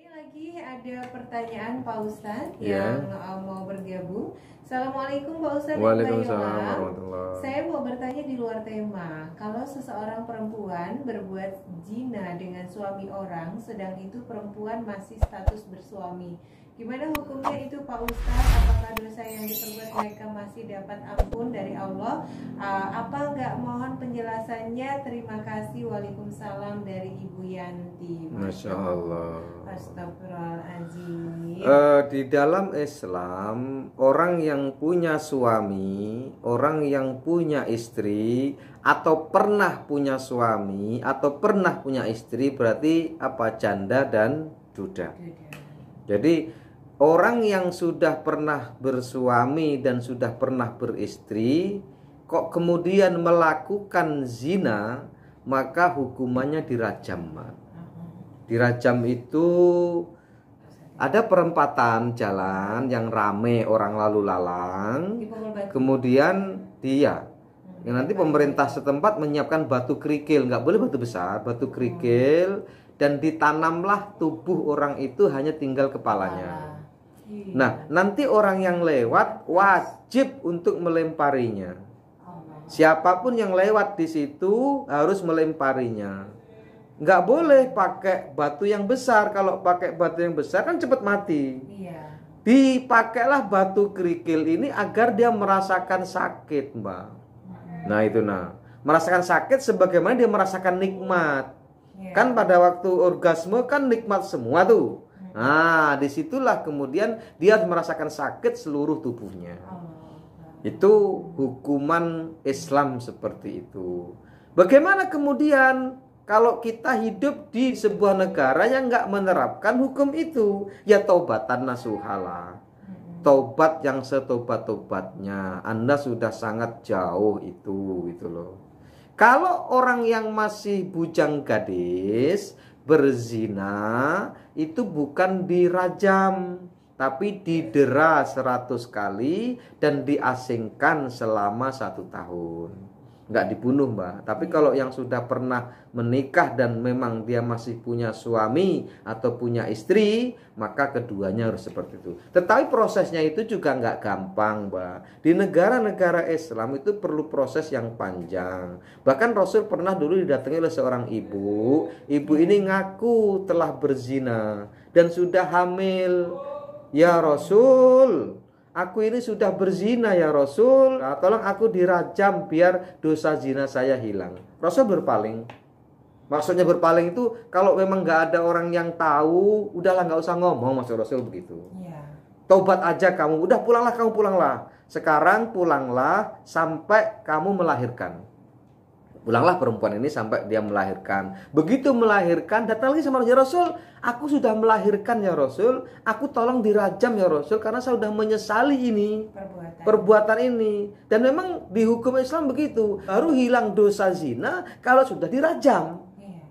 Ini lagi ada pertanyaan Pak Ustadz Ya. yang mau bergabung. Assalamualaikum Pak Ustadz. Waalaikumsalam warahmatullahi. Saya mau bertanya di luar tema. Kalau seseorang perempuan berbuat zina dengan suami orang, sedang itu perempuan masih status bersuami, gimana hukumnya itu Pak Ustadz? Apakah dosa yang diperbuat mereka masih dapat ampun dari Allah? Apa enggak? Mohon penjelasannya. Terima kasih. Waalaikumsalam dari Ibu Yanti. Masya Allah. Astagfirullahaladzim. Di dalam Islam, orang yang punya suami, orang yang punya istri, atau pernah punya suami, atau pernah punya istri, berarti apa? Janda dan duda. Jadi orang yang sudah pernah bersuami dan sudah pernah beristri, kok kemudian melakukan zina, maka hukumannya dirajam. Dirajam itu ada perempatan jalan yang rame orang lalu lalang, kemudian dia yang nanti pemerintah setempat menyiapkan batu kerikil, nggak boleh batu besar, batu kerikil, dan ditanamlah tubuh orang itu hanya tinggal kepalanya. Nah, nanti orang yang lewat wajib untuk melemparinya. Siapapun yang lewat di situ harus melemparinya. Nggak boleh pakai batu yang besar. Kalau pakai batu yang besar kan cepat mati. Dipakailah batu kerikil ini agar dia merasakan sakit, Mbak. Nah itu merasakan sakit sebagaimana dia merasakan nikmat. Kan pada waktu orgasme kan nikmat semua tuh. Nah disitulah kemudian dia merasakan sakit seluruh tubuhnya. Itu hukuman Islam seperti itu. Bagaimana kemudian kalau kita hidup di sebuah negara yang nggak menerapkan hukum itu? Ya taubatan nasuhala. Taubat yang setobat-tobatnya. Anda sudah sangat jauh itu gitu loh. Kalau orang yang masih bujang gadis berzina, itu bukan dirajam, tapi didera 100 kali dan diasingkan selama 1 tahun. Nggak dibunuh, Mbak. Tapi kalau yang sudah pernah menikah dan memang dia masih punya suami atau punya istri, maka keduanya harus seperti itu. Tetapi prosesnya itu juga nggak gampang, Mbak. Di negara-negara Islam itu perlu proses yang panjang. Bahkan Rasul pernah dulu didatangi oleh seorang ibu. Ibu ini ngaku telah berzina dan sudah hamil. Ya Rasul, aku ini sudah berzina ya Rasul, tolong aku dirajam biar dosa zina saya hilang. Rasul berpaling. Maksudnya berpaling itu kalau memang nggak ada orang yang tahu, udahlah nggak usah ngomong, maksud Rasul begitu. Taubat aja kamu, udah pulanglah kamu pulanglah. Sekarang pulanglah sampai kamu melahirkan. Pulanglah perempuan ini sampai dia melahirkan. Begitu melahirkan, datang lagi sama Rasul, aku sudah melahirkan ya Rasul, aku tolong dirajam ya Rasul, karena saya sudah menyesali ini perbuatan ini. Dan memang di hukum Islam begitu, baru hilang dosa zina kalau sudah dirajam.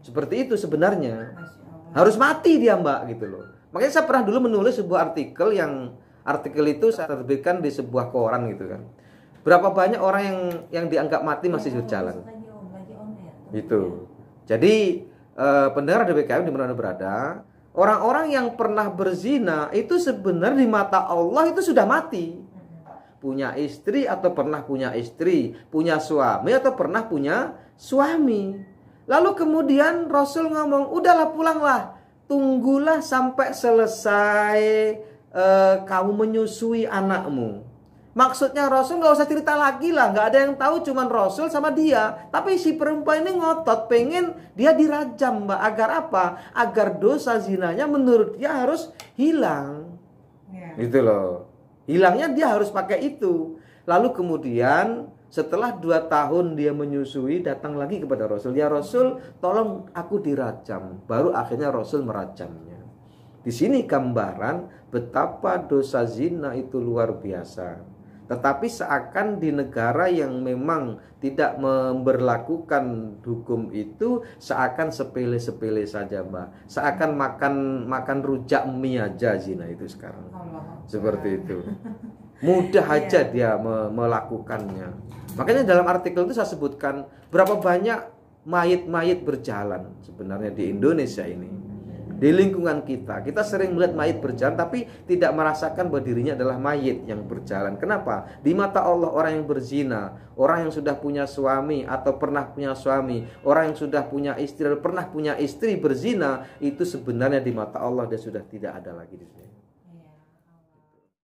Seperti itu sebenarnya. Harus mati dia, Mbak, gitu loh. Makanya saya pernah dulu menulis sebuah artikel itu saya terbitkan di sebuah koran gitu kan. Berapa banyak orang yang dianggap mati masih berjalan. Itu. Jadi pendengar DBKM di mana berada, orang-orang yang pernah berzina itu sebenarnya di mata Allah itu sudah mati. Punya istri atau pernah punya istri, punya suami atau pernah punya suami. Lalu kemudian Rasul ngomong, udahlah pulanglah, tunggulah sampai selesai kamu menyusui anakmu. Maksudnya Rasul nggak usah cerita lagi lah, nggak ada yang tahu, cuman Rasul sama dia. Tapi si perempuan ini ngotot, pengen dia dirajam, Mbak. Agar apa? Agar dosa zinanya menurut dia harus hilang. Gitu loh. Hilangnya dia harus pakai itu. Lalu kemudian setelah 2 tahun dia menyusui, datang lagi kepada Rasul. Ya Rasul, tolong aku dirajam. Baru akhirnya Rasul merajamnya. Di sini gambaran betapa dosa zina itu luar biasa. Tetapi seakan di negara yang memang tidak memberlakukan hukum itu, seakan sepele-sepele saja, Mbak. Seakan makan rujak mie aja zina itu sekarang. Seperti itu. Mudah aja dia melakukannya. Makanya dalam artikel itu saya sebutkan berapa banyak mayit-mayit berjalan sebenarnya di Indonesia ini. Di lingkungan kita, kita sering melihat mayit berjalan tapi tidak merasakan bahwa dirinya adalah mayit yang berjalan. Kenapa? Di mata Allah orang yang berzina, orang yang sudah punya suami atau pernah punya suami, orang yang sudah punya istri atau pernah punya istri berzina, itu sebenarnya di mata Allah dia sudah tidak ada lagi di sini.